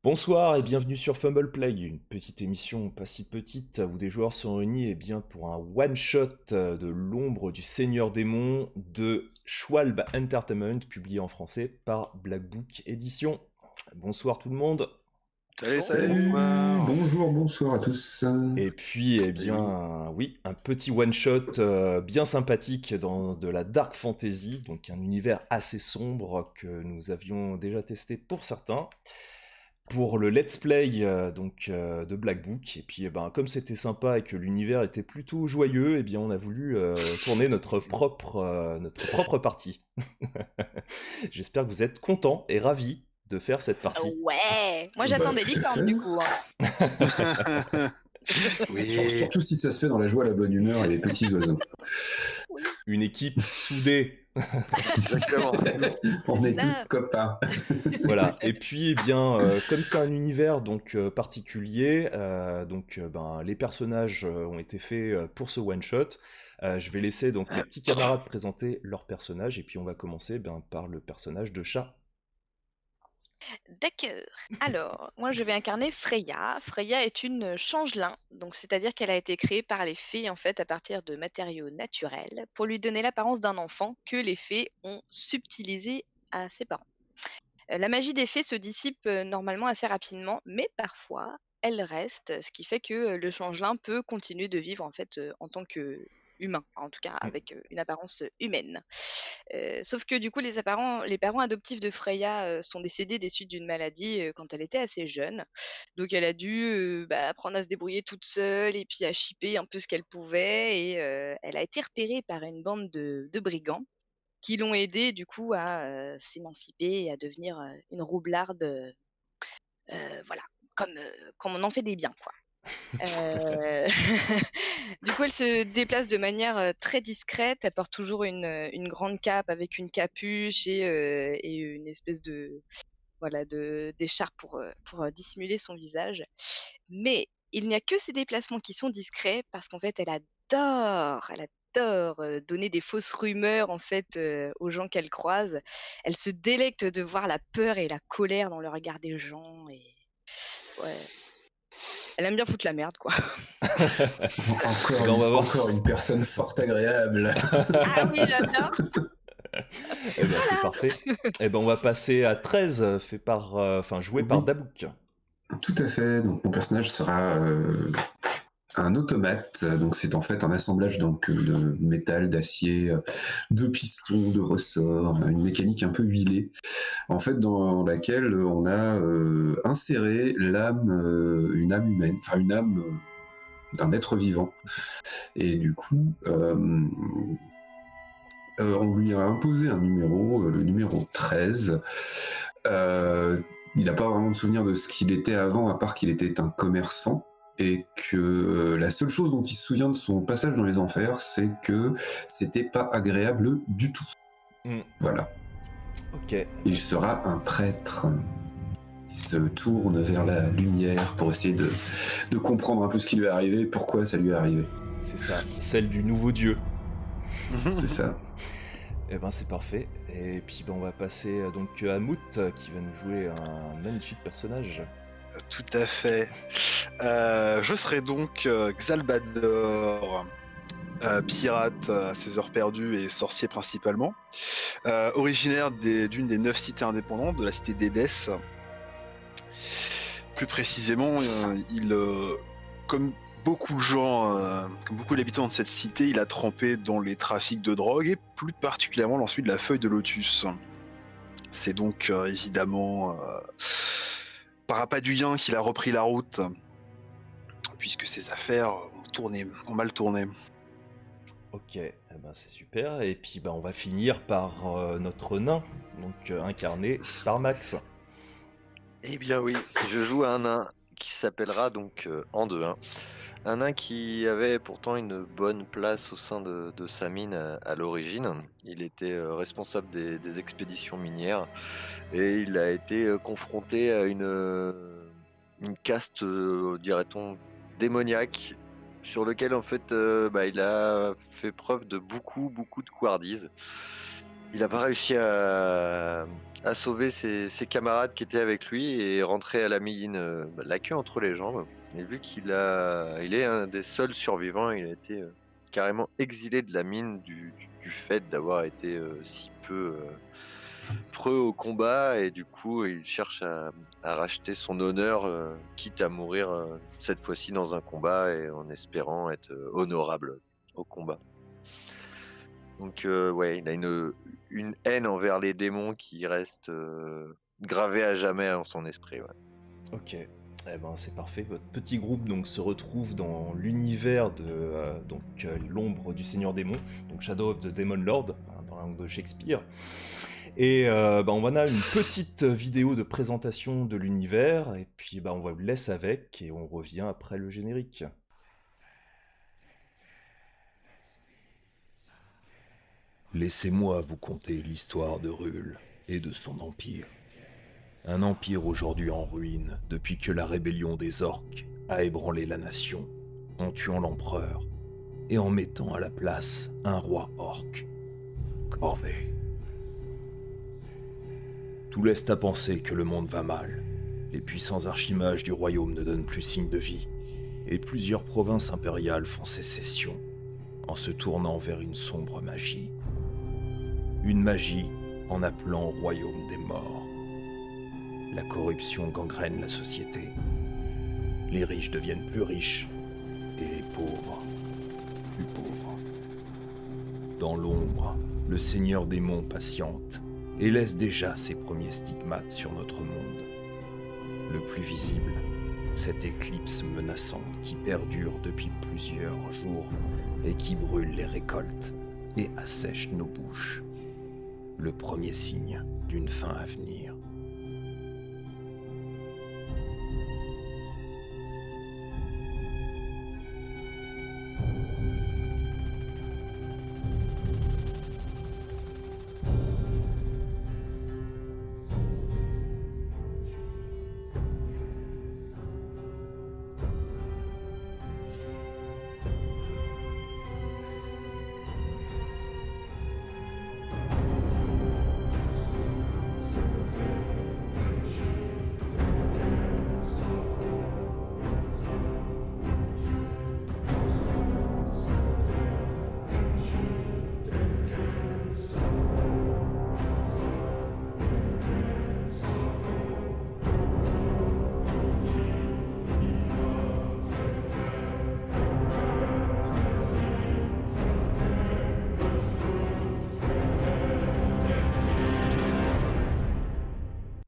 Bonsoir et bienvenue sur Fumble Play, une petite émission pas si petite où des joueurs sont réunis bien pour un one-shot de l'ombre du Seigneur Démon de Schwalbe Entertainment, publié en français par Black Book Édition. Bonsoir tout le monde. Salut, Salut, bonsoir. bonsoir à tous. Et puis, Salut. oui, un petit one-shot bien sympathique dans de la dark fantasy, donc un univers assez sombre que nous avions déjà testé pour certains. Pour le let's play de Black Book. Et puis, comme c'était sympa et que l'univers était plutôt joyeux, on a voulu tourner notre propre partie. J'espère que vous êtes contents et ravis de faire cette partie. Ouais, moi j'attends des Tout à licornes fait. du coup. Oui. Surtout si ça se fait dans la joie, la bonne humeur et les petits oiseaux. Une équipe soudée. Exactement. On est Là. tous copains. Voilà. Et puis, comme c'est un univers particulier, les personnages ont été faits pour ce one shot. Je vais laisser donc mes petits camarades présenter leurs personnages et puis on va commencer par le personnage de chat. D'accord. Alors, moi je vais incarner Freya. Freya est une changelin, donc c'est-à-dire qu'elle a été créée par les fées en fait à partir de matériaux naturels pour lui donner l'apparence d'un enfant que les fées ont subtilisé à ses parents. La magie des fées se dissipe normalement assez rapidement, mais parfois elle reste, ce qui fait que le changelin peut continuer de vivre en fait en tant que humain, en tout cas Mm. avec une apparence humaine. Sauf que du coup, les parents adoptifs de Freya sont décédés des suites d'une maladie quand elle était assez jeune. Donc elle a dû apprendre à se débrouiller toute seule et puis à chipper un peu ce qu'elle pouvait. Et elle a été repérée par une bande de brigands qui l'ont aidée du coup à s'émanciper et à devenir une roublarde, voilà, comme on en fait des biens, quoi. Heu, du coup, elle se déplace de manière, très discrète. Elle porte toujours une grande cape avec une capuche et une espèce de voilà, d'écharpe pour, dissimuler son visage. Mais il n'y a que ses déplacements qui sont discrets parce qu'en fait, elle adore, donner des fausses rumeurs, en fait, aux gens qu'elle croise. Elle se délecte de voir la peur et la colère dans le regard des gens et ouais, elle aime bien foutre la merde, quoi. On va voir Encore une personne fort agréable. Ah oui, j'adore. c'est parfait. On va passer à 13, joué par Oui. Dabouk. Tout à fait. Donc mon personnage sera un automate. Donc c'est en fait un assemblage de métal, d'acier, de pistons, de ressorts, une mécanique un peu huilée. En fait, dans laquelle on a inséré l'âme, une âme humaine, enfin une âme d'un être vivant. Et du coup, on lui a imposé un numéro, le numéro 13. Il n'a pas vraiment de souvenir de ce qu'il était avant, à part qu'il était un commerçant. Et que la seule chose dont il se souvient de son passage dans les enfers, c'est que c'était pas agréable du tout. Mm. Voilà. Ok. Il sera un prêtre. Il se tourne vers la lumière pour essayer de comprendre un peu ce qui lui est arrivé et pourquoi ça lui est arrivé. C'est ça, celle du nouveau dieu. C'est ça. C'est parfait. Et puis on va passer à Mout qui va nous jouer un magnifique personnage. Tout à fait. Je serai donc Xalbador, pirate à ses heures perdues et sorcier principalement, originaire d'une des 9 cités indépendantes, de la cité d'Édesse. Plus précisément, comme beaucoup de gens, comme beaucoup d'habitants de cette cité, il a trempé dans les trafics de drogue et plus particulièrement dans celui de la feuille de lotus. C'est donc évidemment par Appaduien qu'il a repris la route, puisque ses affaires ont mal tourné. Ok, c'est super. Et puis on va finir par notre nain, donc incarné par Max. Eh bien oui, je joue un nain qui s'appellera donc Anduin. Un nain qui avait pourtant une bonne place au sein de sa mine à l'origine. Il était responsable des expéditions minières et il a été confronté à une caste, dirait-on, démoniaque, sur lequel en fait il a fait preuve de beaucoup de couardise. Il n'a pas réussi à a sauvé ses camarades qui étaient avec lui et est rentré à la mine la queue entre les jambes. Et vu il est un des seuls survivants, il a été carrément exilé de la mine du fait d'avoir été si peu preux au combat, et du coup il cherche à racheter son honneur, quitte à mourir cette fois-ci dans un combat et en espérant être honorable au combat. Donc ouais, il a une haine envers les démons qui reste gravée à jamais en son esprit. Ouais. Ok, eh ben c'est parfait. Votre petit groupe donc se retrouve dans l'univers de l'ombre du Seigneur Démon, donc Shadow of the Demon Lord, hein, dans la langue de Shakespeare. Et on en a une petite vidéo de présentation de l'univers, et puis on vous laisse avec, et on revient après le générique. Laissez-moi vous conter l'histoire de Rul et de son empire. Un empire aujourd'hui en ruine depuis que la rébellion des orques a ébranlé la nation, en tuant l'empereur et en mettant à la place un roi orc, Corvé. Tout laisse à penser que le monde va mal. Les puissants archimages du royaume ne donnent plus signe de vie, et plusieurs provinces impériales font sécession, en se tournant vers une sombre magie. Une magie en appelant au royaume des morts. La corruption gangrène la société. Les riches deviennent plus riches, et les pauvres plus pauvres. Dans l'ombre, le Seigneur Démon patiente, et laisse déjà ses premiers stigmates sur notre monde. Le plus visible, cette éclipse menaçante qui perdure depuis plusieurs jours et qui brûle les récoltes et assèche nos bouches. Le premier signe d'une fin à venir.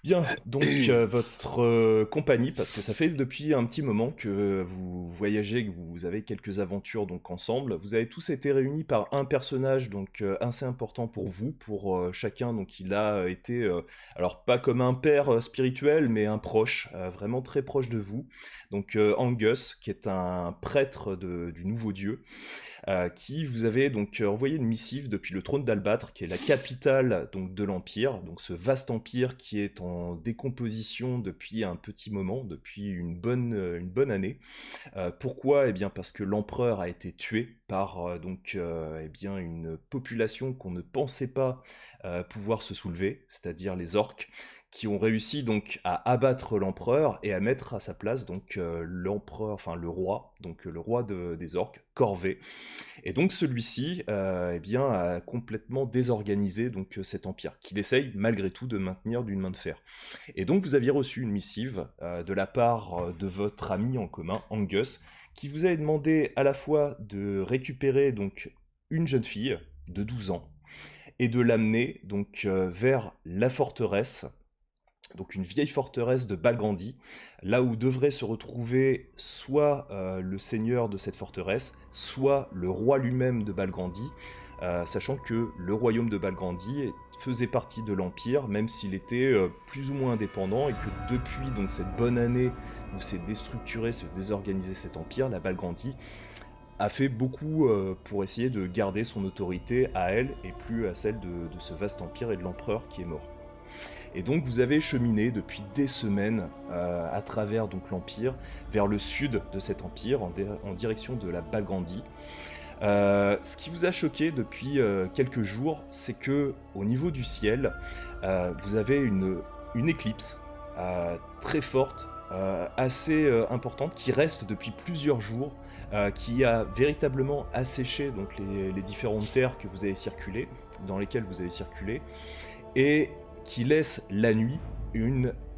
Bien, donc votre compagnie, parce que ça fait depuis un petit moment que vous voyagez, que vous avez quelques aventures donc ensemble, vous avez tous été réunis par un personnage donc assez important pour vous, pour chacun, donc il a été, alors pas comme un père spirituel, mais un proche, vraiment très proche de vous, donc Angus, qui est un prêtre du nouveau dieu, qui vous avait donc envoyé une missive depuis le trône d'Albâtre, qui est la capitale donc de l'Empire, donc ce vaste empire qui est en décomposition depuis un petit moment, depuis une bonne année. Pourquoi ? Eh bien parce que l'empereur a été tué par une population qu'on ne pensait pas pouvoir se soulever, c'est-à-dire les orques, qui ont réussi donc à abattre l'empereur et à mettre à sa place donc l'empereur, enfin le roi, donc le roi des orques, Corvé. Et donc celui-ci a complètement désorganisé donc cet empire, qu'il essaye malgré tout de maintenir d'une main de fer. Et donc vous aviez reçu une missive de la part de votre ami en commun, Angus, qui vous avait demandé à la fois de récupérer donc une jeune fille de 12 ans et de l'amener donc vers la forteresse, donc une vieille forteresse de Balgrandi, là où devrait se retrouver soit le seigneur de cette forteresse, soit le roi lui-même de Balgrandi, sachant que le royaume de Balgrandi faisait partie de l'Empire, même s'il était plus ou moins indépendant, et que depuis donc cette bonne année où s'est déstructuré, s'est désorganisé cet empire, la Balgrandi a fait beaucoup pour essayer de garder son autorité à elle, et plus à celle de ce vaste empire et de l'empereur qui est mort. Et donc vous avez cheminé depuis des semaines à travers donc l'Empire, vers le sud de cet empire, en direction de la Balgrandi. Ce qui vous a choqué depuis quelques jours, c'est que au niveau du ciel, vous avez une éclipse très forte, assez importante, qui reste depuis plusieurs jours, qui a véritablement asséché donc les différentes terres que vous avez circulées, dans lesquelles vous avez circulé, et qui laisse la nuit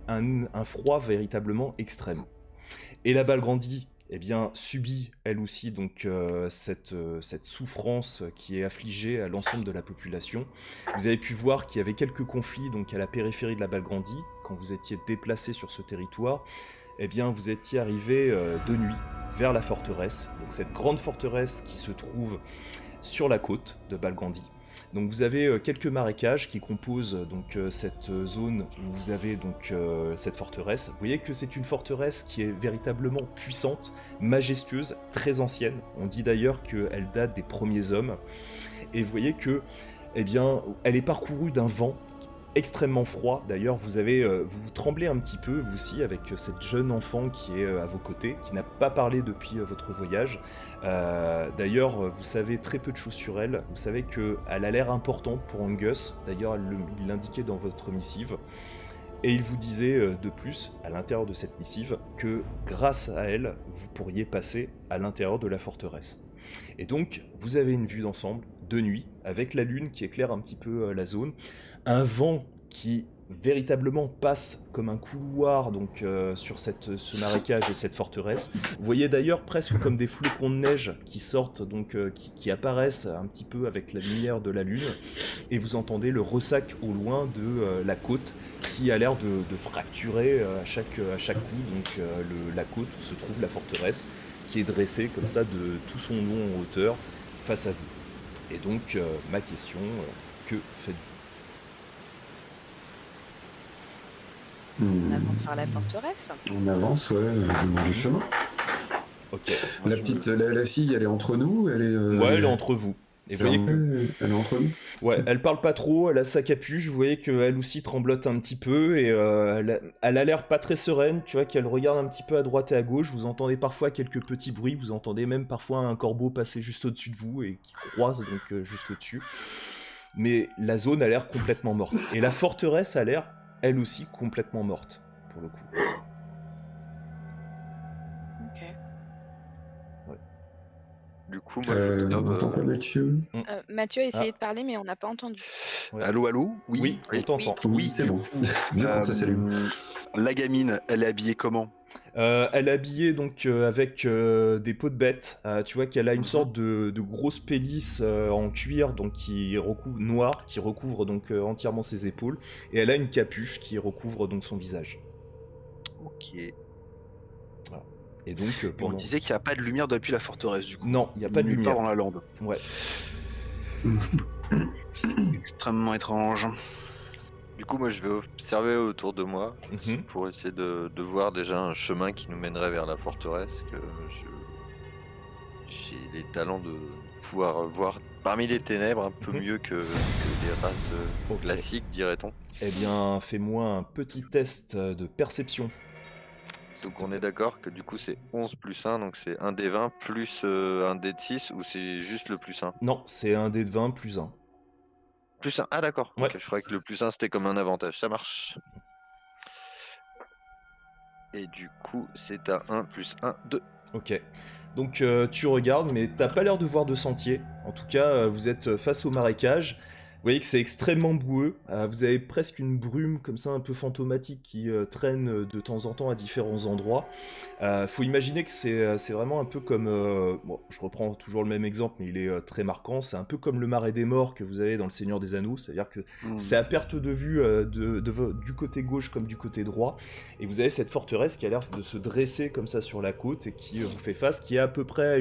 un froid véritablement extrême. Et la Balgrandie, eh bien, subit elle aussi donc cette souffrance qui est affligée à l'ensemble de la population. Vous avez pu voir qu'il y avait quelques conflits donc à la périphérie de la Balgrandie. Quand vous étiez déplacé sur ce territoire, eh bien, vous étiez arrivé de nuit vers la forteresse. Donc cette grande forteresse qui se trouve sur la côte de Balgrandie. Donc vous avez quelques marécages qui composent donc cette zone où vous avez donc cette forteresse. Vous voyez que c'est une forteresse qui est véritablement puissante, majestueuse, très ancienne. On dit d'ailleurs qu'elle date des premiers hommes. Et vous voyez que, eh bien, elle est parcourue d'un vent extrêmement froid. D'ailleurs, vous tremblez un petit peu, vous aussi, avec cette jeune enfant qui est à vos côtés, qui n'a pas parlé depuis votre voyage. D'ailleurs, vous savez très peu de choses sur elle. Vous savez qu'elle a l'air importante pour Angus. D'ailleurs, il l'indiquait dans votre missive. Et il vous disait de plus, à l'intérieur de cette missive, que grâce à elle, vous pourriez passer à l'intérieur de la forteresse. Et donc, vous avez une vue d'ensemble, de nuit, avec la lune qui éclaire un petit peu la zone, un vent qui véritablement passe comme un couloir donc sur ce marécage et cette forteresse. Vous voyez d'ailleurs presque comme des flocons de neige qui sortent, donc qui apparaissent un petit peu avec la lumière de la lune, et vous entendez le ressac au loin de la côte qui a l'air de fracturer à chaque coup, donc la côte où se trouve la forteresse, qui est dressée comme ça de tout son long en hauteur face à vous. Et donc ma question, que faites-vous ? On avance vers la forteresse. On avance, ouais, le long du chemin. Ok. La fille, elle est entre nous, elle est. Ouais, elle est entre vous. Et vous voyez que... Elle est entre nous. Ouais, elle parle pas trop, elle a sa capuche, vous voyez qu'elle aussi tremblote un petit peu, et elle a l'air pas très sereine, tu vois, qu'elle regarde un petit peu à droite et à gauche, vous entendez parfois quelques petits bruits, vous entendez même parfois un corbeau passer juste au-dessus de vous, et qui croise donc juste au-dessus. Mais la zone a l'air complètement morte. Et la forteresse a l'air, elle aussi, complètement morte, pour le coup. Ok. Du coup, moi, On j'observe. n'entend pas Mathieu. Mathieu a essayé de parler, mais on n'a pas entendu. Ouais. Allô, allô? Oui, on t'entend. Oui, c'est bon. Mieux quand ça s'allume. La gamine, elle est habillée comment? Elle est habillée donc avec des peaux de bête. Tu vois qu'elle a une sorte de grosse pelisse en cuir donc qui recouvre donc entièrement ses épaules, et elle a une capuche qui recouvre donc son visage. Ok. Voilà. Et donc Et on disait qu'il n'y a pas de lumière depuis la forteresse du coup. non, il n'y a pas de Nulle lumière. part dans la lande. Ouais. C'est extrêmement étrange. Du coup, moi, je vais observer autour de moi Mhm. pour essayer de voir déjà un chemin qui nous mènerait vers la forteresse. Que j'ai les talents de pouvoir voir parmi les ténèbres un peu Mhm. mieux que les races Ok. classiques, dirait-on. Eh bien, fais-moi un petit test de perception. Donc on est d'accord que du coup c'est 11 plus 1, donc c'est un dé 20 plus un dé de 6, ou c'est juste le plus 1? Non, c'est un dé de 20 plus 1. Plus 1, ah d'accord, Ouais. ok, je croyais que le plus 1 c'était comme un avantage, ça marche. Et du coup c'est à 1 plus 1, 2. Ok. Donc tu regardes, mais t'as pas l'air de voir de sentier. En tout cas, vous êtes face au marécage. Vous voyez que c'est extrêmement boueux. Vous avez presque une brume comme ça un peu fantomatique qui traîne de temps en temps à différents endroits. Faut imaginer que c'est vraiment un peu comme... bon, je reprends toujours le même exemple, mais il est très marquant. C'est un peu comme le marais des morts que vous avez dans le Seigneur des Anneaux. C'est-à-dire que c'est à perte de vue du côté gauche comme du côté droit. Et vous avez cette forteresse qui a l'air de se dresser comme ça sur la côte et qui vous fait face, qui est à peu près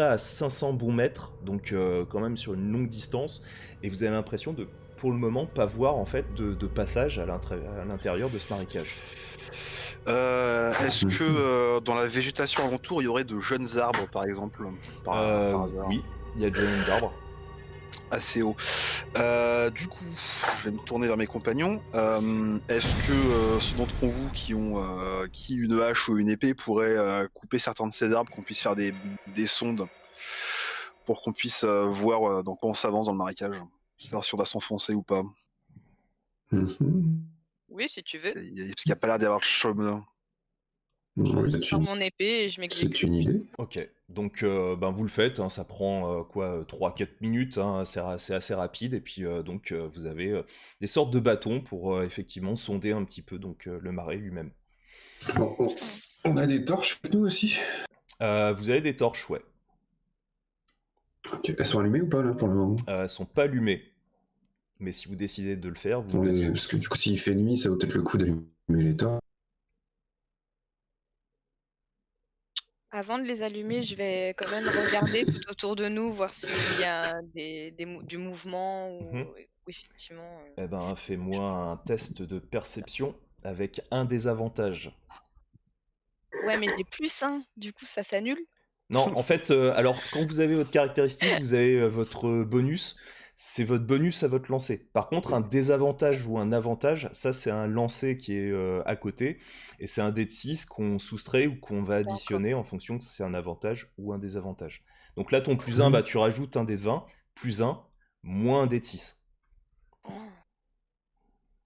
à 500 bons mètres, donc quand même sur une longue distance. Et vous avez l'impression de, pour le moment, pas voir en fait de passage à l'intérieur de ce marécage. Est-ce que dans la végétation alentour, il y aurait de jeunes arbres, par exemple, par hasard? Oui, il y a déjà une arbre. Assez haut. Du coup, je vais me tourner vers mes compagnons. Est-ce que ceux d'entre vous qui ont une hache ou une épée pourraient couper certains de ces arbres, qu'on puisse faire des sondes pour qu'on puisse voir dans quoi on s'avance dans le marécage. Savoir si on doit s'enfoncer ou pas. Mhm. Oui, si tu veux. Parce qu'il n'y a pas l'air d'y avoir de chemin. Oui, Je sors mon épée et je m'exécute. c'est une idée. Ok, donc vous le faites, hein, ça prend 3-4 minutes, hein, c'est assez rapide, et puis vous avez des sortes de bâtons pour effectivement sonder un petit peu donc, le marais lui-même. Bon, on a des torches avec nous aussi. Vous avez des torches, ouais. Ok. Elles sont allumées ou pas là pour le moment? Elles sont pas allumées, mais si vous décidez de le faire, vous le faites. Parce que du coup, s'il fait nuit, ça vaut peut-être le coup d'allumer les torches. Avant de les allumer, je vais quand même regarder tout autour de nous, voir s'il y a du mouvement ou Mhm. effectivement. Eh ben, fais-moi un test de perception avec un désavantage. Ouais, mais j'ai plus 1, du coup ça s'annule. Non, en fait, alors quand vous avez votre caractéristique, vous avez votre bonus. C'est votre bonus à votre lancer. Par contre, un désavantage ou un avantage, ça c'est un lancer qui est à côté. Et c'est un dé de 6 qu'on soustrait ou qu'on va additionner en fonction de si c'est un avantage ou un désavantage. Donc là, ton plus 1, bah, tu rajoutes un dé de 20, plus 1, moins un dé de 6. Oh.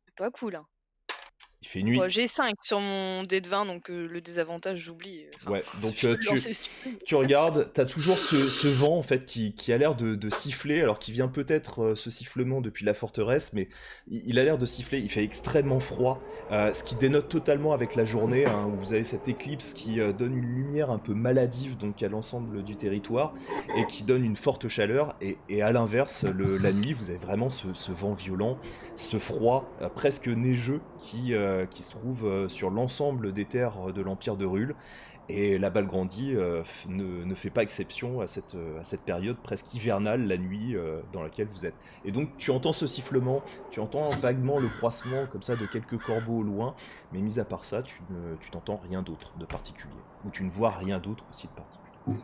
C'est pas cool, hein. Il fait nuit. Bon, j'ai 5 sur mon dé de 20, donc le désavantage, j'oublie. Enfin, Ouais, donc je peux le lancer si tu veux. tu regardes, t'as toujours ce vent en fait qui a l'air de siffler, alors qui vient peut-être ce sifflement depuis la forteresse, mais il a l'air de siffler, il fait extrêmement froid, ce qui dénote totalement avec la journée, hein, où vous avez cette éclipse qui donne une lumière un peu maladive donc à l'ensemble du territoire, et qui donne une forte chaleur, et à l'inverse, la nuit, vous avez vraiment ce vent violent, ce froid presque neigeux qui se trouve sur l'ensemble des terres de l'Empire de Rul. Et la Balgrandie ne fait pas exception à cette période presque hivernale, la nuit dans laquelle vous êtes. Et donc tu entends ce sifflement, tu entends vaguement le croissement comme ça de quelques corbeaux au loin, mais mis à part ça, tu n'entends rien d'autre de particulier. Ou tu ne vois rien d'autre aussi de particulier.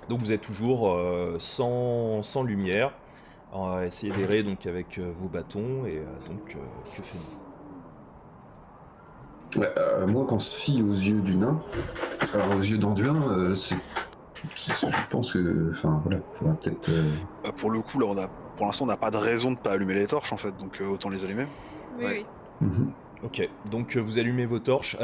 Donc vous êtes toujours sans lumière. Essayez d'errer donc avec vos bâtons, et que faites-vous? Ouais, moi, quand on se fie aux yeux du nain, enfin aux yeux d'Anduin, je pense que, enfin voilà, faudra peut-être. Pour le coup, là, pour l'instant, on n'a pas de raison de pas allumer les torches, en fait, donc autant les allumer. Oui, Ouais. oui. Ok, donc vous allumez vos torches,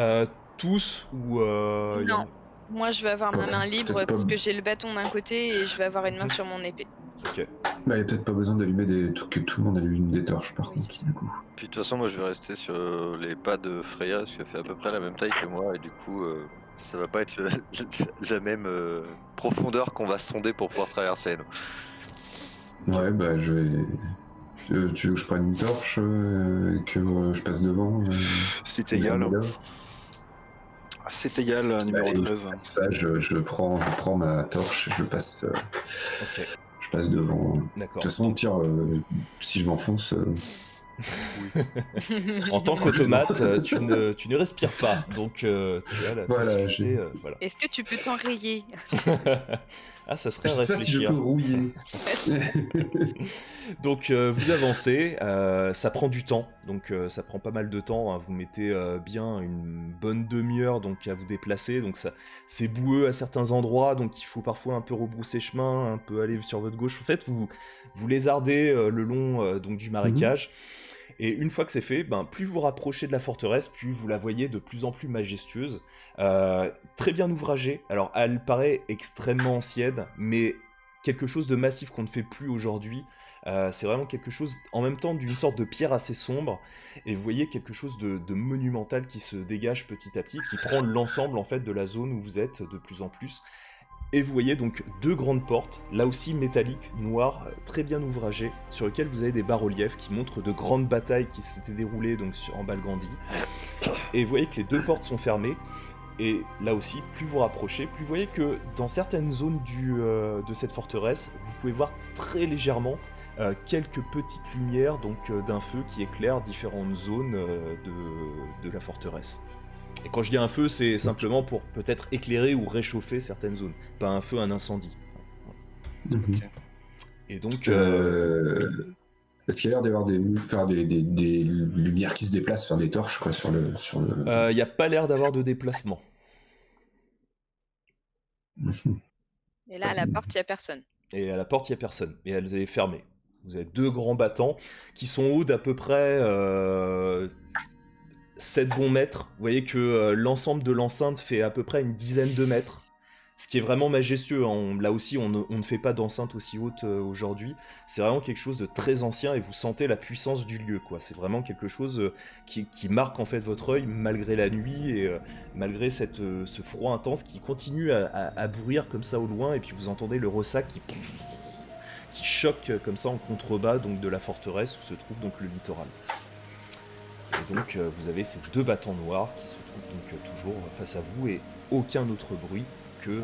tous ou y en Non. Moi, je vais avoir ma main libre peut-être pas- parce que j'ai le bâton d'un côté et je vais avoir une main sur mon épée. Ok. Bah, y a peut-être pas besoin d'allumer que tout le monde allume des torches, par Oui, contre, c'est ça. du coup. Puis de toute façon, moi je vais rester sur les pas de Freya, parce qu'elle fait à peu près la même taille que moi, et du coup, ça va pas être la même profondeur qu'on va sonder pour pouvoir traverser. nous. Ouais, bah, je vais. Tu veux que je prenne une torche, que je passe devant C'est les égal. armes d'or C'est égal, numéro Allez, 13. Ça, je prends ma torche, je passe, Ok, je passe devant. De d'accord. toute façon, au pire, si je m'enfonce. En tant qu'automate, tu ne respires pas, donc tu as la Voilà, possibilité. Voilà. Est-ce que tu peux t'enrayer? Ah, ça serait Je à sais pas si je réfléchir. peux rouiller. Donc vous avancez, ça prend du temps, donc ça prend pas mal de temps, hein. Vous mettez bien une bonne demi-heure donc à vous déplacer, donc c'est boueux à certains endroits, donc il faut parfois un peu rebrousser chemin, un peu aller sur votre gauche. En fait, vous lézardez le long donc du marécage. Et une fois que c'est fait, plus vous rapprochez de la forteresse, plus vous la voyez de plus en plus majestueuse. Très bien ouvragée. Alors, elle paraît extrêmement ancienne, mais quelque chose de massif qu'on ne fait plus aujourd'hui. C'est vraiment quelque chose, en même temps, d'une sorte de pierre assez sombre. Et vous voyez quelque chose de monumental qui se dégage petit à petit, qui prend l'ensemble, en fait, de la zone où vous êtes de plus en plus. Et vous voyez donc deux grandes portes, là aussi métalliques, noires, très bien ouvragées, sur lesquelles vous avez des bas-reliefs qui montrent de grandes batailles qui s'étaient déroulées donc en Balgrandie. Et vous voyez que les deux portes sont fermées, et là aussi, plus vous rapprochez, plus vous voyez que dans certaines zones de cette forteresse, vous pouvez voir très légèrement quelques petites lumières donc d'un feu qui éclaire différentes zones de la forteresse. Et quand je dis un feu, c'est simplement pour peut-être éclairer ou réchauffer certaines zones, pas un feu, un incendie. Mhm. Et donc, Est-ce qu'il y a l'air d'avoir des lumières qui se déplacent, des torches quoi, sur le. il n'y a pas l'air d'avoir de déplacement. Mhm. Et là, à la porte, il n'y a personne. Et à la porte, il n'y a personne. Et elle est fermée. Vous avez 2 grands battants qui sont hauts d'à peu près 7 bons mètres. Vous voyez que l'ensemble de l'enceinte fait à peu près une dizaine de mètres. Ce qui est vraiment majestueux. Hein. Là aussi, on ne fait pas d'enceinte aussi haute aujourd'hui. C'est vraiment quelque chose de très ancien et vous sentez la puissance du lieu, quoi. C'est vraiment quelque chose qui marque en fait votre œil malgré la nuit et malgré ce froid intense qui continue à bruire comme ça au loin. Et puis vous entendez le ressac qui choque comme ça en contrebas donc de la forteresse où se trouve donc le littoral. Et donc vous avez ces 2 battants noirs qui se trouvent donc toujours face à vous et aucun autre bruit que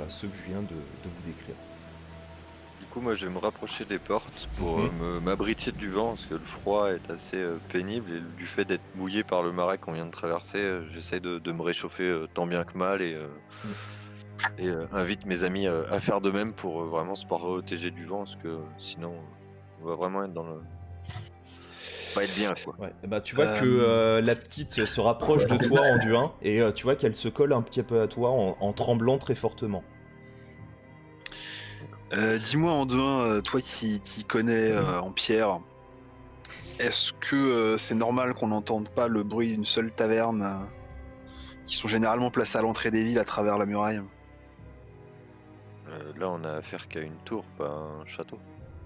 ceux que je viens de vous décrire. Du coup, moi, je vais me rapprocher des portes pour m'abriter du vent, parce que le froid est assez pénible, et du fait d'être mouillé par le marais qu'on vient de traverser, j'essaye de me réchauffer tant bien que mal, et invite mes amis à faire de même pour vraiment se protéger du vent, parce que sinon, on va vraiment être dans le... pas être bien, quoi. Ouais. Bah, tu vois que la petite se rapproche de toi, Anduin, et tu vois qu'elle se colle un petit peu à toi en tremblant très fortement. Dis-moi, Anduin, toi qui t'y connais en pierre, est-ce que c'est normal qu'on n'entende pas le bruit d'une seule taverne qui sont généralement placées à l'entrée des villes à travers la muraille? Là, on a affaire qu'à une tour, pas un château.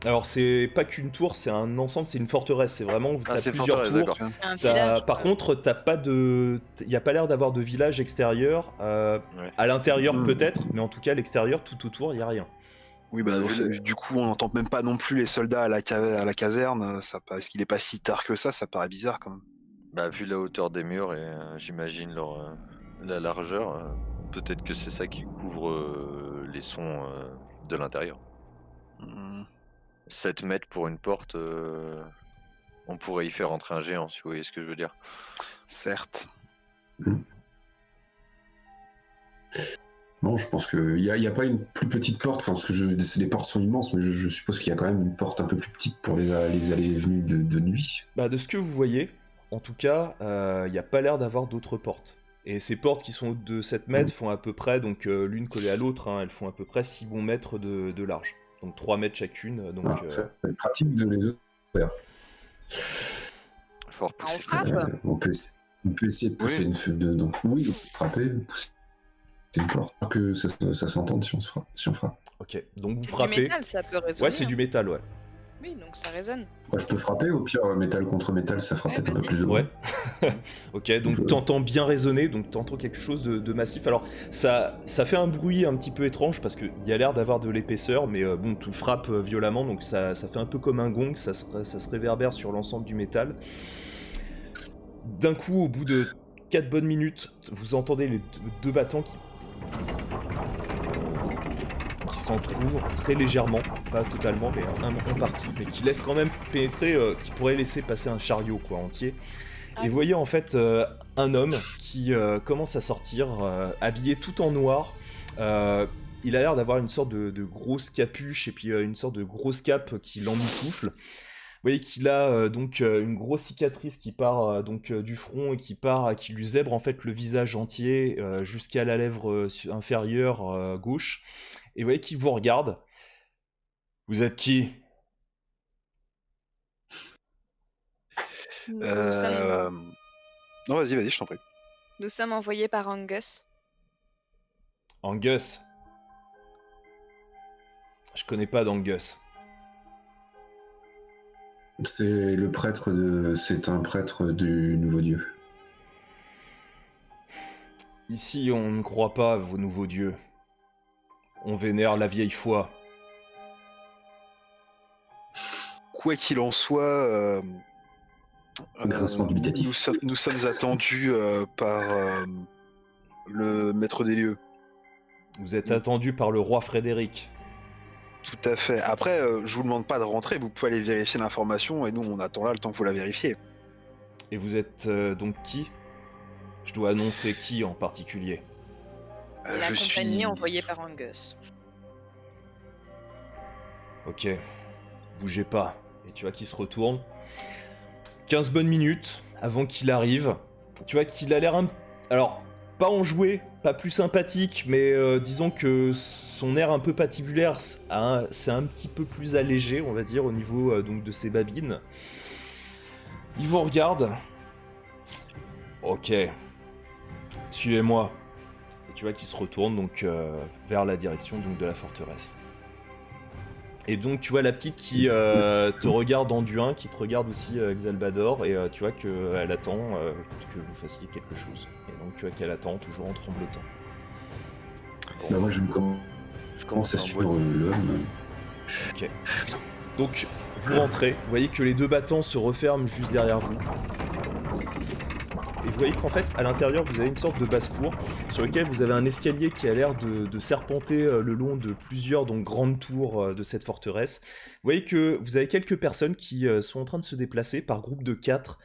Alors c'est pas qu'une tour, c'est un ensemble, c'est une forteresse, c'est vraiment t'as c'est plusieurs forteresse, tours. d'accord. Un village, Par contre, t'as pas de, y a pas l'air d'avoir de village extérieur. Ouais. À l'intérieur peut-être, mais en tout cas à l'extérieur, tout autour, y a rien. Oui, bah, Bah, du coup, on n'entend même pas non plus les soldats à la caserne. Est-ce qu'il est pas si tard que ça paraît bizarre quand même. Bah, vu la hauteur des murs et j'imagine la largeur, peut-être que c'est ça qui couvre les sons de l'intérieur. 7 mètres pour une porte, on pourrait y faire entrer un géant, si vous voyez ce que je veux dire. Certes. Non, je pense qu'il n'y a pas une plus petite porte, parce que les portes sont immenses, mais je suppose qu'il y a quand même une porte un peu plus petite pour les allées et venues de nuit. Bah de ce que vous voyez, en tout cas, y a pas l'air d'avoir d'autres portes. Et ces portes qui sont hautes de 7 mètres font à peu près, donc l'une collée à l'autre, hein, elles font à peu près 6 bons mètres de large. Donc 3 mètres chacune. Donc, Ça va être pratique de les faire. Fort poussé. On frappe. On peut essayer de pousser une feuille de... Donc, oui, frapper, pousser une porte. Pour que ça s'entende si on frappe. Ok, donc vous C'est frappez. du métal, ça peut résonner. Ouais, c'est du métal, ouais. Oui, donc ça résonne. Moi, je peux frapper, au pire, métal contre métal, ça fera Ouais, peut-être un peu vas-y. plus de bruit. Ouais. Ok, donc t'entends bien résonner, donc t'entends quelque chose de massif. Alors, ça fait un bruit un petit peu étrange parce qu'il y a l'air d'avoir de l'épaisseur, mais bon, tu le frappes violemment, donc ça fait un peu comme un gong, ça se réverbère sur l'ensemble du métal. D'un coup, au bout de 4 bonnes minutes, vous entendez les 2 battants qui s'en trouvent très légèrement, pas totalement, mais en partie, mais qui laisse quand même pénétrer, qui pourrait laisser passer un chariot quoi entier. Et vous voyez en fait un homme qui commence à sortir, habillé tout en noir. Il a l'air d'avoir une sorte de grosse capuche et puis une sorte de grosse cape qui l'emmitoufle. Vous voyez qu'il a donc une grosse cicatrice qui part donc du front et qui lui zèbre en fait le visage entier jusqu'à la lèvre inférieure gauche. Et vous voyez qu'il vous regarde. Vous êtes qui ? Nous sommes... Non, vas-y, je t'en prie. Nous sommes envoyés par Angus. Angus. Je connais pas d'Angus. C'est un prêtre du nouveau dieu. Ici, on ne croit pas à vos nouveaux dieux. On vénère la vieille foi. Quoi qu'il en soit, Grincement dubitatif. nous sommes attendus par le maître des lieux. Vous êtes attendu par le roi Frédéric. Tout à fait. Après, je vous demande pas de rentrer, vous pouvez aller vérifier l'information et nous on attend là le temps que vous la vérifiez. Et vous êtes donc qui ? Je dois annoncer qui en particulier ? La compagnie envoyée par Angus. Ok, bougez pas. Et tu vois qu'il se retourne. 15 bonnes minutes avant qu'il arrive. Tu vois qu'il a l'air Alors, pas enjoué, pas plus sympathique, mais disons que son air un peu patibulaire, c'est un petit peu plus allégé, on va dire, au niveau donc de ses babines. Il vous regarde. Ok. Suivez-moi. Et tu vois qu'il se retourne donc vers la direction donc, de la forteresse. Et donc tu vois la petite qui te regarde Anduin, qui te regarde aussi Xalbador, et tu vois qu'elle attend que vous fassiez quelque chose. Et donc tu vois qu'elle attend toujours en tremblotant. Bah, moi, je commence à suivre l'homme. Ok. Donc vous rentrez, vous voyez que les deux battants se referment juste derrière vous. Et vous voyez qu'en fait, à l'intérieur, vous avez une sorte de basse-cour sur laquelle vous avez un escalier qui a l'air de serpenter le long de plusieurs donc, grandes tours de cette forteresse. Vous voyez que vous avez quelques personnes qui sont en train de se déplacer par groupe de 4.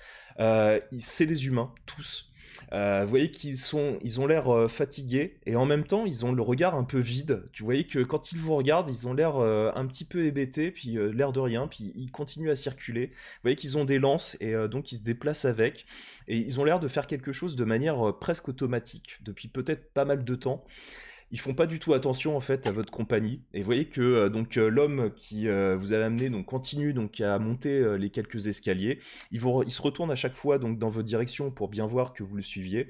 C'est des humains, tous. Vous voyez ils ont l'air fatigués et en même temps ils ont le regard un peu vide. Tu voyez que quand ils vous regardent, ils ont l'air un petit peu hébétés, puis l'air de rien, puis ils continuent à circuler. Vous voyez qu'ils ont des lances et donc ils se déplacent avec. Et ils ont l'air de faire quelque chose de manière presque automatique depuis peut-être pas mal de temps. Ils font pas du tout attention en fait à votre compagnie. Et vous voyez que l'homme qui vous avez amené donc continue donc à monter les quelques escaliers. Il se retourne à chaque fois donc dans votre direction pour bien voir que vous le suiviez.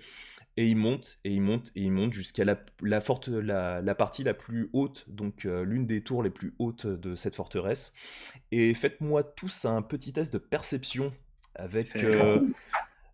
Et il monte et il monte et il monte jusqu'à la partie la plus haute, donc l'une des tours les plus hautes de cette forteresse. Et faites-moi tous un petit test de perception avec.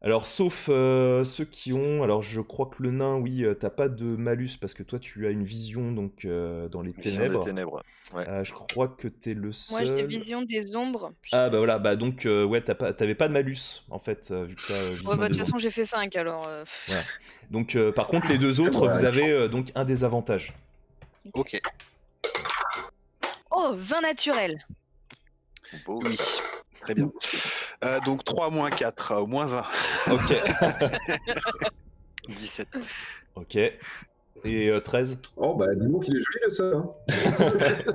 Alors, sauf ceux qui ont... Alors, je crois que le nain, oui, t'as pas de malus parce que toi, tu as une vision donc dans les Vision ténèbres. des ténèbres. Ouais. Je crois que t'es le seul... Moi, j'ai vision des ombres. Ah, bah voilà, bah donc, ouais, t'avais pas de malus, en fait, vu que t'as vision Ouais, bah, de des toute ombres. façon, j'ai fait 5, alors... Ouais. Donc, par contre, les deux C'est autres, vrai. vous avez donc un désavantage. Ok. Oh, 20 naturel. Beau. Oui. Très bien. Donc 3 moins 4, moins 1. Ok. 17. Ok. Et 13. Oh, bah, dis-moi qu'il est joli le sol. Hein.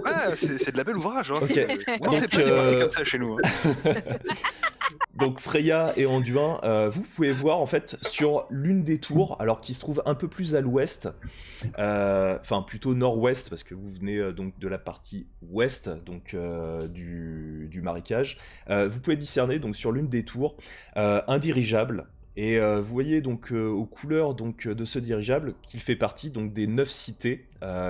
Ouais, c'est de la belle ouvrage. Hein. Ok. On en fait pas des parties comme ça chez nous. Hein. Donc Freya et Anduin, vous pouvez voir en fait sur l'une des tours, alors qui se trouve un peu plus à l'ouest, enfin plutôt nord-ouest parce que vous venez donc de la partie ouest donc du marécage. Vous pouvez discerner donc sur l'une des tours un dirigeable. Et vous voyez donc aux couleurs donc, de ce dirigeable qu'il fait partie donc, des 9 cités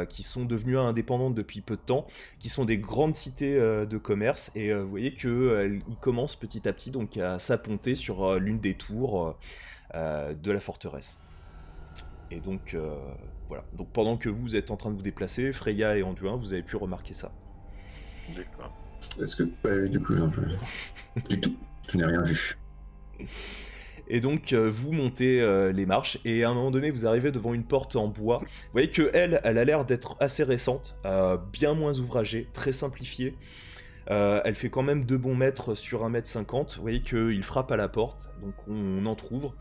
qui sont devenues indépendantes depuis peu de temps, qui sont des grandes cités de commerce. Et vous voyez qu'il commence petit à petit donc, à s'apponter sur l'une des tours de la forteresse. Et donc voilà. Donc pendant que vous êtes en train de vous déplacer, Freya et Anduin, vous avez pu remarquer ça. D'accord. Est-ce que... Bah, du coup, du tout. Je n'ai rien vu. Et donc vous montez les marches et à un moment donné vous arrivez devant une porte en bois. Vous voyez que elle a l'air d'être assez récente, bien moins ouvragée, très simplifiée. Elle fait quand même 2 bons mètres sur 1,50 m. Vous voyez qu'il frappe à la porte, donc on entrouvre.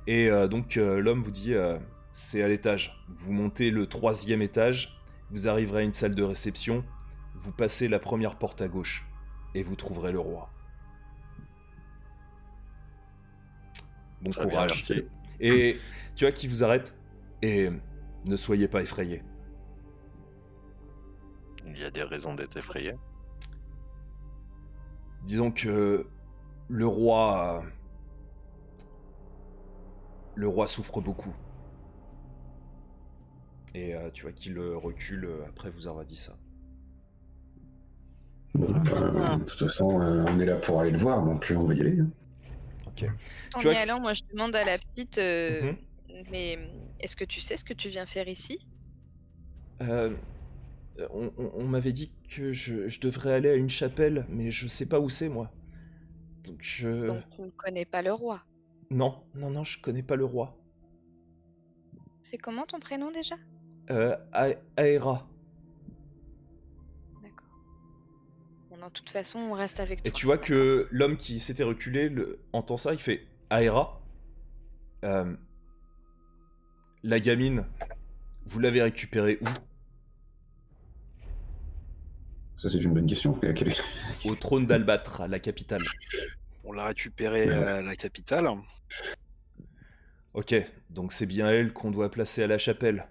Et donc l'homme vous dit c'est à l'étage. Vous montez le 3e étage, vous arriverez à une salle de réception, vous passez la première porte à gauche et vous trouverez le roi. Bon Très bien, courage. merci. Et tu vois qui vous arrête. Et ne soyez pas effrayés. Il y a des raisons d'être effrayé. Disons que le roi souffre beaucoup. Et tu vois qu'il recule après vous avoir dit ça. Bon, de toute façon, on est là pour aller le voir, donc on va y aller. Hein. Ok. En Tu vois y allant, moi, je demande à la petite... Mhm. Mais est-ce que tu sais ce que tu viens faire ici? On m'avait dit que je devrais aller à une chapelle, mais je sais pas où c'est moi. Donc Donc tu ne connais pas le roi. Non, je connais pas le roi. C'est comment ton prénom déjà? Aera. D'accord. Bon, de toute façon, on reste avec toi. Et tu vois que l'homme qui s'était reculé entend ça, il fait Aera. La gamine, vous l'avez récupérée où? Ça, c'est une bonne question. Au trône d'Albâtre, la capitale. On l'a récupéré à la capitale. Ok, donc c'est bien elle qu'on doit placer à la chapelle.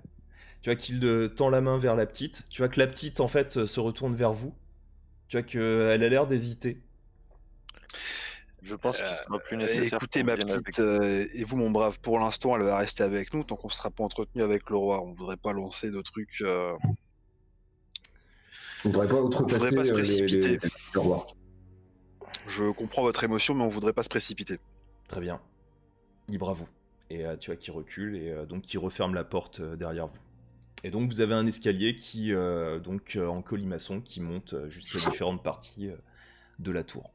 Tu vois qu'il tend la main vers la petite. Tu vois que la petite, en fait, se retourne vers vous. Tu vois qu'elle a l'air d'hésiter. Je pense qu'il sera plus nécessaire Écoutez, qu'on ma vienne avec. petite, et vous, mon brave, pour l'instant, elle va rester avec nous tant qu'on ne sera pas entretenu avec le roi. On voudrait pas lancer de trucs. On ne voudrait pas On outrepasser voudrait pas se précipiter. le roi. Je comprends votre émotion, mais on voudrait pas se précipiter. Très bien. Libre à vous. Et tu vois qu'il recule et donc qui referme la porte derrière vous. Et donc vous avez un escalier qui, en colimaçon, qui monte jusqu'à différentes parties de la tour.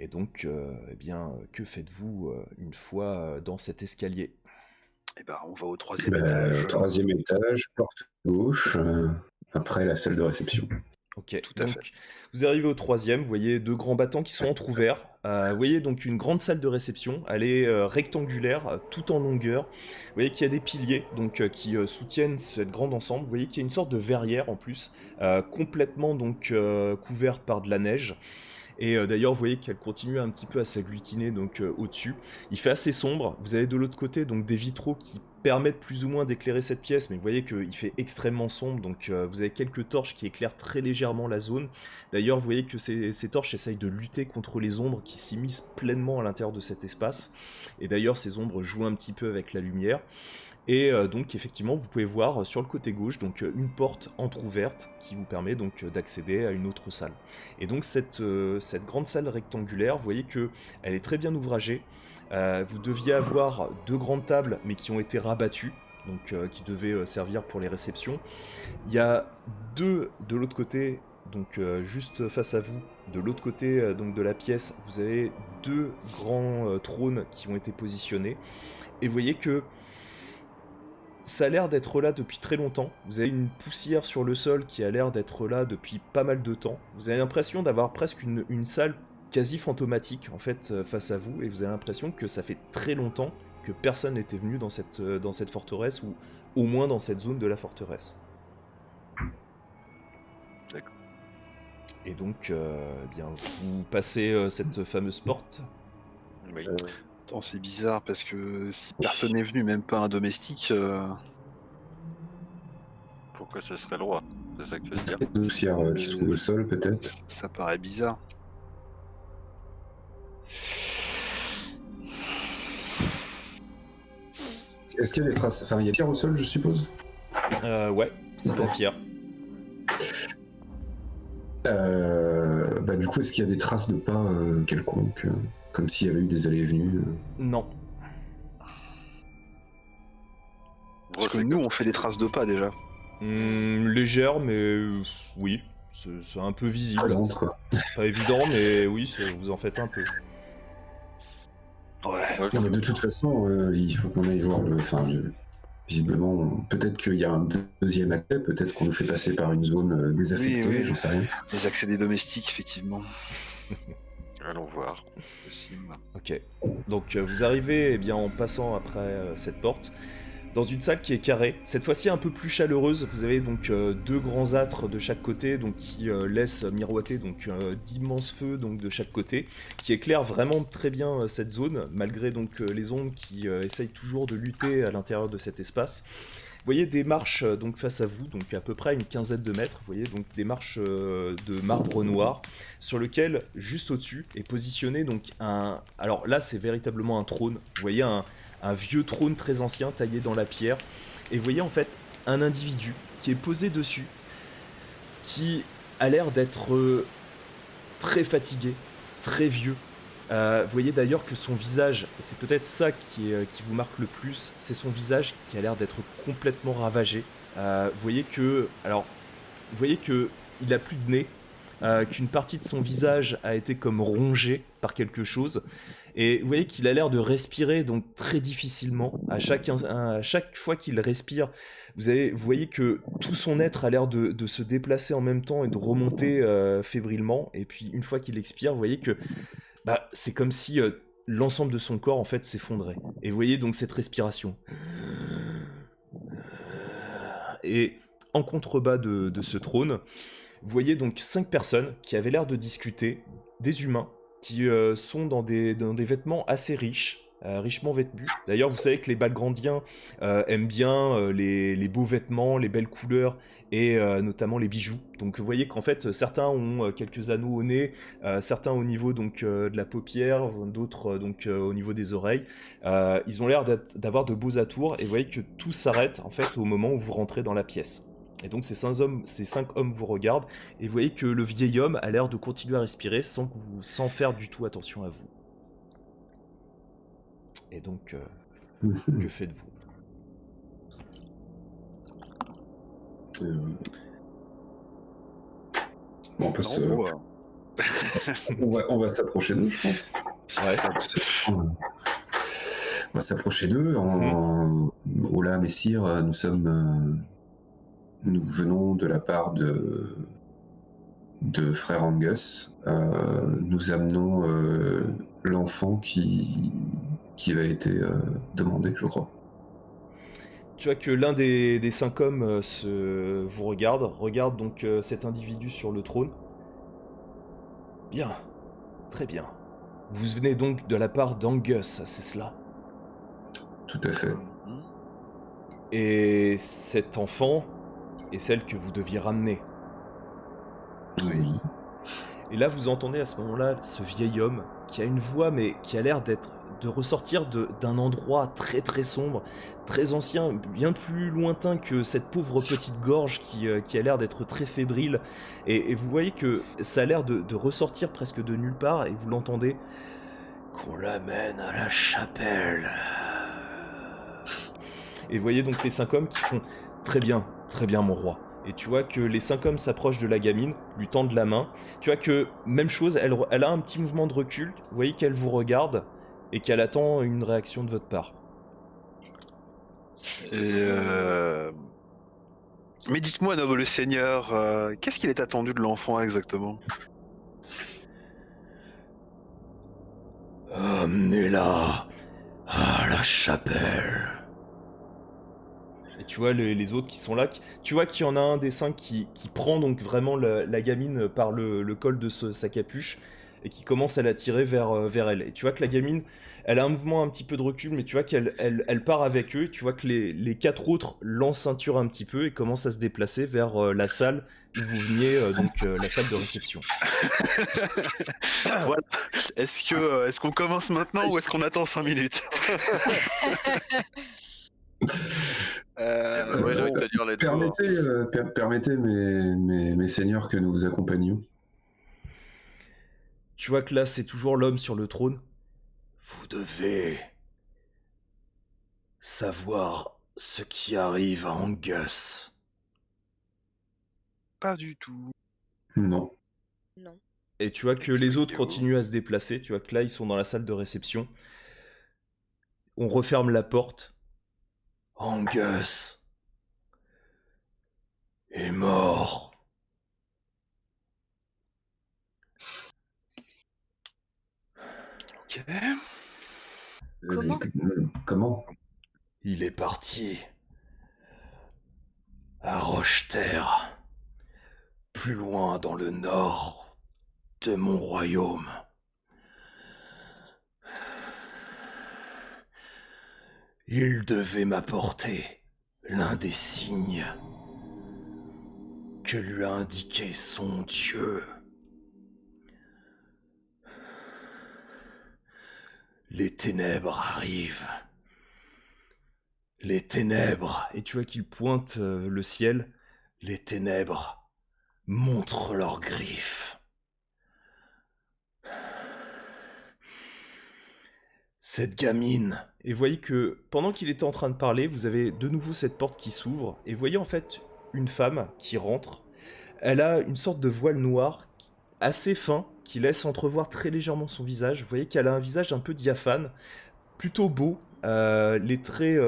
Et donc, que faites-vous une fois dans cet escalier? Eh ben, on va au 3e étage. 3e étage, porte gauche, après la salle de réception. Ok, Tout à donc fait. vous arrivez au 3e, vous voyez 2 grands battants qui sont entrouverts. Vous voyez donc une grande salle de réception, elle est rectangulaire, tout en longueur. Vous voyez qu'il y a des piliers donc, qui soutiennent cette grande ensemble. Vous voyez qu'il y a une sorte de verrière en plus, complètement donc couverte par de la neige. Et d'ailleurs, vous voyez qu'elle continue un petit peu à s'agglutiner donc au-dessus. Il fait assez sombre. Vous avez de l'autre côté donc des vitraux qui permettent plus ou moins d'éclairer cette pièce, mais vous voyez qu'il fait extrêmement sombre, donc vous avez quelques torches qui éclairent très légèrement la zone. D'ailleurs, vous voyez que ces torches essayent de lutter contre les ombres qui s'immiscent pleinement à l'intérieur de cet espace. Et d'ailleurs, ces ombres jouent un petit peu avec la lumière. Et donc effectivement vous pouvez voir sur le côté gauche donc une porte entrouverte qui vous permet donc d'accéder à une autre salle. Et donc cette grande salle rectangulaire, vous voyez que elle est très bien ouvragée. Vous deviez avoir 2 grandes tables mais qui ont été rabattues, donc qui devaient servir pour les réceptions. Il y a 2 de l'autre côté, donc juste face à vous, de l'autre côté donc de la pièce, vous avez 2 grands trônes qui ont été positionnés. Et vous voyez que ça a l'air d'être là depuis très longtemps. Vous avez une poussière sur le sol qui a l'air d'être là depuis pas mal de temps. Vous avez l'impression d'avoir presque une salle quasi fantomatique en fait face à vous, et vous avez l'impression que ça fait très longtemps que personne n'était venu dans cette forteresse, ou au moins dans cette zone de la forteresse. D'accord. Et donc, vous passez cette fameuse porte. Oui. Attends, c'est bizarre parce que si personne n'est venu, même pas un domestique. Pourquoi ce serait le roi? C'est ça que tu veux dire? La poussière qui se trouve au sol, peut-être. Ça paraît bizarre. Est-ce qu'il y a des traces? Enfin, il y a pierre au sol, je suppose. Ouais, c'est de la pierre. Du coup, est-ce qu'il y a des traces de pas quelconques, comme s'il y avait eu des allées et venues Non. Parce que nous, on fait des traces de pas déjà. Légère, mais oui, c'est un peu visible. présentes, quoi. Pas évident, mais oui, vous en faites un peu. Ouais. Moi, je- Non, mais de toute façon, il faut qu'on aille voir le. Enfin, visiblement, peut-être qu'il y a un deuxième accès, peut-être qu'on nous fait passer par une zone désaffectée, Oui, oui. j'en sais rien. Les accédés domestiques, effectivement. Allons voir. C'est possible. Ok. Donc vous arrivez en passant après cette porte dans une salle qui est carrée, cette fois-ci un peu plus chaleureuse. Vous avez donc 2 grands âtres de chaque côté, donc qui laissent miroiter donc d'immenses feux donc de chaque côté, qui éclairent vraiment très bien cette zone, malgré donc les ombres qui essayent toujours de lutter à l'intérieur de cet espace. Vous voyez des marches donc face à vous, donc à peu près une quinzaine de mètres. Vous voyez donc des marches de marbre noir, sur lequel juste au-dessus est positionné donc un. Alors là, c'est véritablement un trône. Vous voyez un vieux trône très ancien taillé dans la pierre, et vous voyez en fait un individu qui est posé dessus, qui a l'air d'être très fatigué, très vieux. Vous voyez d'ailleurs que son visage, et c'est peut-être ça qui vous marque le plus, c'est son visage qui a l'air d'être complètement ravagé. Vous voyez que il a plus de nez, qu'une partie de son visage a été comme rongée par quelque chose, et vous voyez qu'il a l'air de respirer donc très difficilement. À chaque fois qu'il respire, vous voyez que tout son être a l'air de se déplacer en même temps et de remonter fébrilement. Et puis une fois qu'il expire, vous voyez que c'est comme si l'ensemble de son corps en fait s'effondrait. Et vous voyez donc cette respiration. Et en contrebas de ce trône, vous voyez donc 5 personnes qui avaient l'air de discuter, des humains, qui sont dans des vêtements assez riches, richement vêtus. D'ailleurs, vous savez que les Balgrandiens aiment bien les beaux vêtements, les belles couleurs et notamment les bijoux. Donc vous voyez qu'en fait certains ont quelques anneaux au nez, certains au niveau donc de la paupière, d'autres donc au niveau des oreilles. Ils ont l'air d'avoir de beaux atours et vous voyez que tout s'arrête en fait au moment où vous rentrez dans la pièce. Et donc ces 5 hommes vous regardent et vous voyez que le vieil homme a l'air de continuer à respirer sans faire du tout attention à vous. Et donc, que faites-vous? Bon, on peut on va s'approcher d'eux, je pense. Ouais. On va s'approcher d'eux. Ola, Messire, nous venons de la part de frère Angus. Nous amenons l'enfant qui avait été demandé, je crois. Tu vois que l'un des 5 hommes vous regarde donc cet individu sur le trône. Bien, très bien. Vous venez donc de la part d'Angus, c'est cela? Tout à fait. Et cet enfant est celle que vous deviez ramener. Oui. Et là, vous entendez à ce moment-là ce vieil homme qui a une voix, mais qui a l'air de ressortir d'un endroit très très sombre, très ancien, bien plus lointain que cette pauvre petite gorge qui a l'air d'être très fébrile. Et vous voyez que ça a l'air de ressortir presque de nulle part, et vous l'entendez. Qu'on l'amène à la chapelle. Et vous voyez donc les 5 hommes qui font très bien, mon roi. Et tu vois que les 5 hommes s'approchent de la gamine, lui tendent la main. Tu vois que, même chose, elle a un petit mouvement de recul. Vous voyez qu'elle vous regarde et qu'elle attend une réaction de votre part. Mais dites-moi, noble seigneur, qu'est-ce qu'il est attendu de l'enfant exactement? Amenez-la à la chapelle. Et tu vois les autres qui sont là, tu vois qu'il y en a un des 5 qui prend donc vraiment la gamine par le col de sa capuche et qui commence à la tirer vers elle. Et tu vois que la gamine, elle a un mouvement un petit peu de recul, mais tu vois qu'elle elle part avec eux. Et tu vois que les 4 autres l'enceinturent un petit peu et commencent à se déplacer vers la salle où vous veniez, la salle de réception. Voilà. Est-ce qu'on commence maintenant ou est-ce qu'on attend 5 minutes? Ouais, j'ai envie de te dire les deux. Permettez mes seigneurs que nous vous accompagnions. Tu vois que là, c'est toujours l'homme sur le trône. Vous devez savoir ce qui arrive à Angus. Pas du tout. Non. Non. Et tu vois que les autres Expliquez-vous. continuent à se déplacer. Tu vois que là, ils sont dans la salle de réception. On referme la porte. Angus est mort. Ok. Comment Comment? Il est parti à Rocheterre, plus loin dans le nord de mon royaume. Il devait m'apporter l'un des signes que lui a indiqué son dieu. Les ténèbres arrivent. Les ténèbres, Et tu vois qu'il pointe le ciel. les ténèbres montrent leurs griffes. Cette gamine, Et vous voyez que pendant qu'il était en train de parler, vous avez de nouveau cette porte qui s'ouvre. Et vous voyez en fait une femme qui rentre. Elle a une sorte de voile noir assez fin qui laisse entrevoir très légèrement son visage. Vous voyez qu'elle a un visage un peu diaphane, plutôt beau, les traits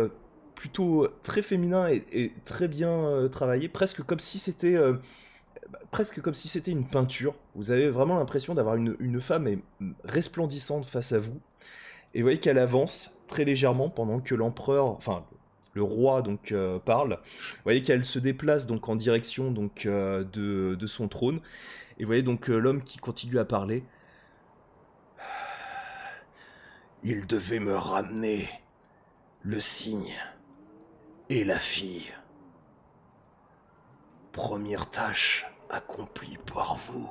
plutôt très féminins et très bien travaillés, presque comme si c'était une peinture. Vous avez vraiment l'impression d'avoir une femme resplendissante face à vous. Et vous voyez qu'elle avance très légèrement pendant que le roi donc parle. Vous voyez qu'elle se déplace donc en direction donc de son trône. Et vous voyez donc l'homme qui continue à parler. Il devait me ramener le cygne et la fille. Première tâche accomplie par vous,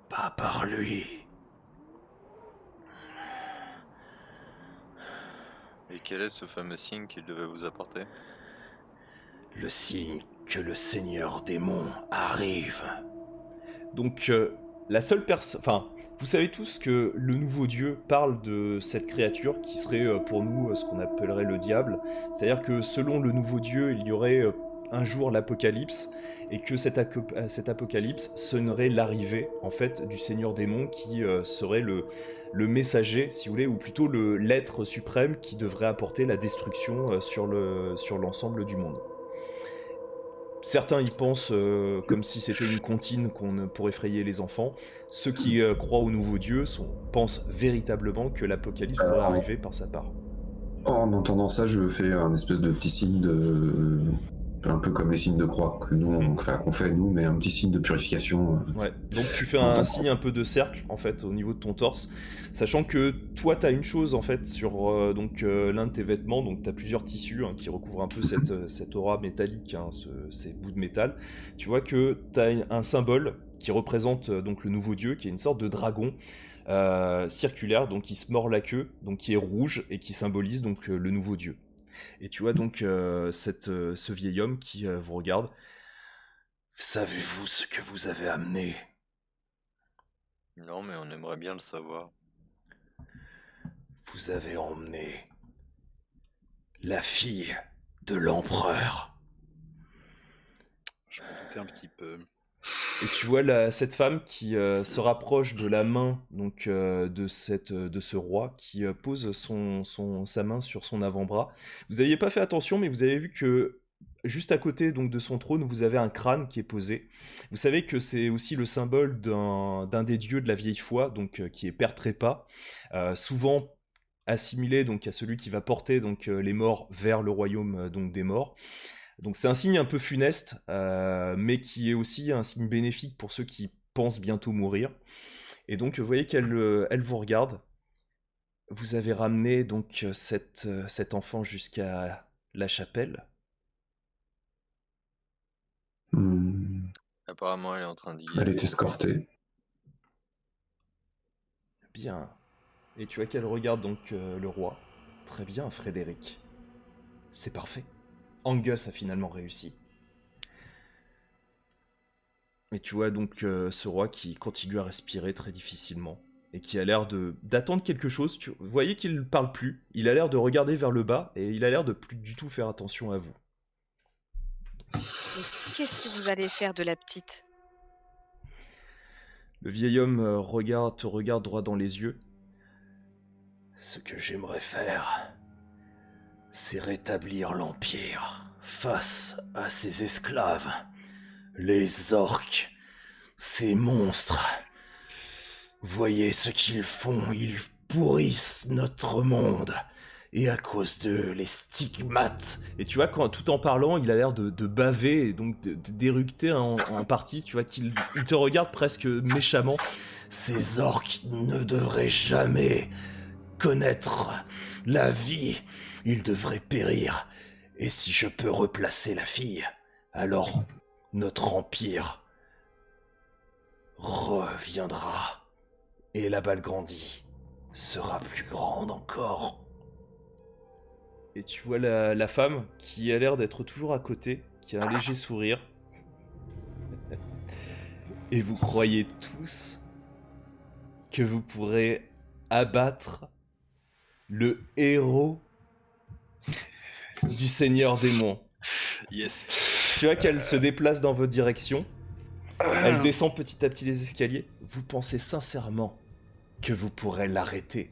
pas par lui. Et quel est ce fameux signe qu'il devait vous apporter? Le signe que le Seigneur Démon arrive. Donc, la seule personne... Enfin, vous savez tous que le nouveau dieu parle de cette créature qui serait pour nous ce qu'on appellerait le diable. C'est-à-dire que selon le nouveau dieu, il y aurait un jour l'apocalypse, et que cet apocalypse sonnerait l'arrivée, en fait, du Seigneur Démon qui serait le messager, si vous voulez, ou plutôt l'être suprême qui devrait apporter la destruction sur l'ensemble du monde. Certains y pensent comme si c'était une comptine pour effrayer les enfants. Ceux qui croient au nouveau Dieu pensent véritablement que l'apocalypse devrait arriver par sa part. En entendant ça, je fais un espèce de petit signe de... Un peu comme les signes de croix que nous, qu'on fait nous, mais un petit signe de purification. Ouais, donc tu fais un signe un peu de cercle, en fait, au niveau de ton torse, sachant que toi, t'as une chose, en fait, sur l'un de tes vêtements, donc t'as plusieurs tissus qui recouvrent un peu cette aura métallique, ces bouts de métal. Tu vois que t'as un symbole qui représente donc le nouveau dieu, qui est une sorte de dragon circulaire, donc qui se mord la queue, donc qui est rouge, et qui symbolise donc le nouveau dieu. Et tu vois donc ce vieil homme qui vous regarde. Savez-vous ce que vous avez amené? Non, mais on aimerait bien le savoir. Vous avez emmené la fille de l'empereur. Je me doutais un petit peu. Et tu vois cette femme qui se rapproche de la main donc, de ce roi, qui pose sa main sur son avant-bras. Vous n'aviez pas fait attention, mais vous avez vu que juste à côté donc, de son trône, vous avez un crâne qui est posé. Vous savez que c'est aussi le symbole d'un des dieux de la vieille foi, donc, qui est Père Trépas, souvent assimilé donc, à celui qui va porter donc, les morts vers le royaume donc, des morts. Donc c'est un signe un peu funeste, mais qui est aussi un signe bénéfique pour ceux qui pensent bientôt mourir. Et donc vous voyez qu'elle vous regarde. Vous avez ramené donc cet enfant jusqu'à la chapelle. Apparemment, elle est en train d'y... Elle est escortée. Bien. Et tu vois qu'elle regarde donc le roi. Très bien, Frédéric. C'est parfait. Angus a finalement réussi. Et tu vois donc ce roi qui continue à respirer très difficilement et qui a l'air d'attendre quelque chose. Vous voyez qu'il ne parle plus, il a l'air de regarder vers le bas et il a l'air de plus du tout faire attention à vous. Mais qu'est-ce que vous allez faire de la petite? Le vieil homme te regarde droit dans les yeux. Ce que j'aimerais faire, c'est rétablir l'Empire face à ces esclaves, les orques, ces monstres. Voyez ce qu'ils font, ils pourrissent notre monde, et à cause d'eux, les stigmates. Et tu vois, tout en parlant, il a l'air de baver et donc d'éructer en partie, tu vois, qu'il te regarde presque méchamment. Ces orques ne devraient jamais connaître la vie. Ils devraient périr. Et si je peux replacer la fille, alors notre empire reviendra. Et la Balgrandie sera plus grande encore. Et tu vois la femme qui a l'air d'être toujours à côté, qui a un léger sourire. Et vous croyez tous que vous pourrez abattre le héros du Seigneur Démon. Yes. Tu vois qu'elle se déplace dans votre direction. Elle descend petit à petit les escaliers. Vous pensez sincèrement que vous pourrez l'arrêter?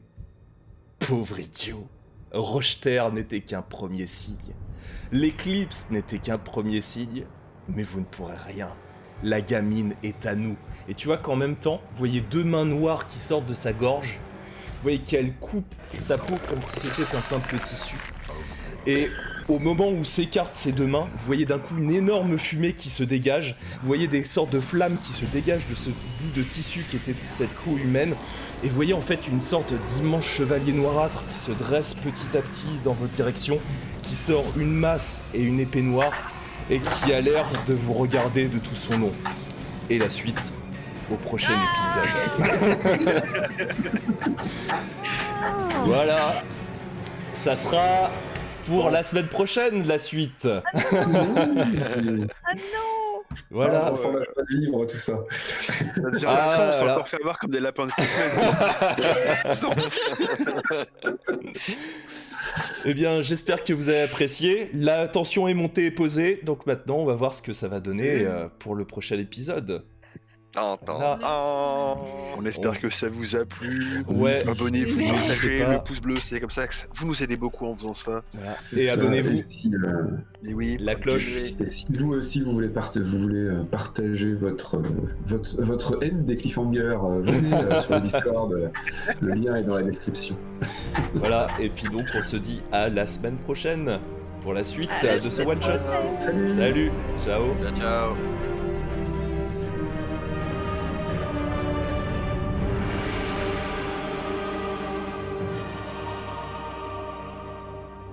Pauvre idiot. Rocheter n'était qu'un premier signe. L'éclipse n'était qu'un premier signe. Mais vous ne pourrez rien. La gamine est à nous. Et tu vois qu'en même temps, vous voyez deux mains noires qui sortent de sa gorge. Vous voyez qu'elle coupe sa peau comme si c'était un simple tissu. Et Au moment où s'écartent ses deux mains, vous voyez d'un coup une énorme fumée qui se dégage. Vous voyez des sortes de flammes qui se dégagent de ce bout de tissu qui était cette peau humaine. Et vous voyez en fait une sorte d'immense chevalier noirâtre qui se dresse petit à petit dans votre direction, qui sort une masse et une épée noire, et qui a l'air de vous regarder de tout son long. Et la suite au prochain épisode. Voilà, ça sera pour la semaine prochaine, la suite. Ah non! Voilà. Ça sent la joie de vivre, tout ça. La génération, on s'est voilà. encore fait avoir comme des lapins de 6 semaines. Eh bien, j'espère que vous avez apprécié. La tension est montée et posée, donc maintenant, on va voir ce que ça va donner pour le prochain épisode. On espère que ça vous a plu. Ouais. Abonnez-vous, Oui. messagez, N'hésitez pas. le pouce bleu, c'est comme ça que vous nous aidez beaucoup en faisant ça. Voilà. C'est Et ça. abonnez-vous, Et si, Et oui, la cloche. et si vous aussi vous voulez, partager votre haine des cliffhangers, venez sur le Discord. Le lien est dans la description. Voilà, et puis donc, on se dit à la semaine prochaine pour la suite À la de ce semaine one-shot. prochaine. Salut. Salut, ciao. Ciao, ciao.